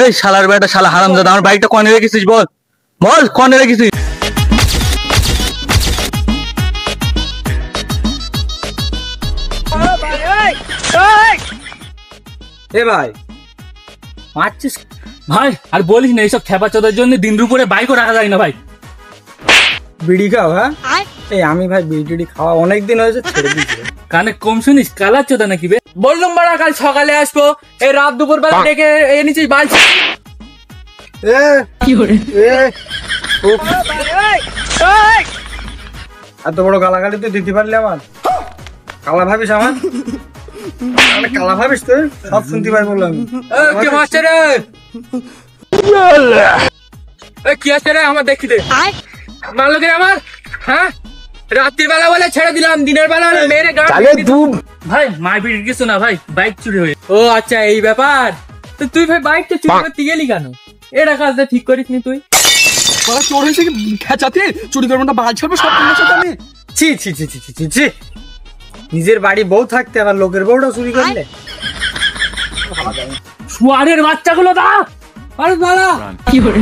এই শালার বেটা, শালা হারামজাদা, আমার বাইকটা কনে রেখেছিস? বল বল, কনে রেখেছিস? এ ভাই মারছিস ভাই? আর বলিস না, এইসব খেপা চোদার জন্য দিন দুপুরে বাইকও রাখা যায় না ভাই। বিড়ি খাও? হ্যাঁ, এই আমি ভাই বিড়ি টিড়ি খাওয়া অনেকদিন হয়েছে, ছেড়ে দিয়েছি। কানে কম শুনিস? কালার চোদা নাকি বে? বললাম বাড়া কাল সকালে আসবো, এই রাত দুপুর বেলা ডেকে এনেছিস বাল। এত বড় গালাগালি তুই দিতে পারলি আমার? কালা ভাবিস আমার? কালা ভাবিস তুই? সব শুনতে পাই বললাম। কে মারছে রে? কি আছে রে? আমার দেখি দে। মারলো কে আমার? হ্যাঁ, রাত্রির বেলা বলে ছেড়ে দিলাম, দিনের বেলা হলে মেরে গা। ভাই মারপিট কিছু না ভাই, বাইক চুরি হয়ে। ও আচ্ছা, এই ব্যাপার। তো তুই ভাই বাইকটা চুরি করতে গেলি কেন? এটা কাজটা ঠিক করিস নি তুই? চোর হয়েছে কি খেঁচাতে? চুরি করবো না, বাল ছাড়বো সব তোমার সাথে আমি। ছি ছি ছি ছি ছি ছি, নিজের বাড়ি বউ থাকতে আবার লোকের বউটা চুরি করলে? শুয়ারের বাচ্চাগুলো দা, আরে বালা কি করে?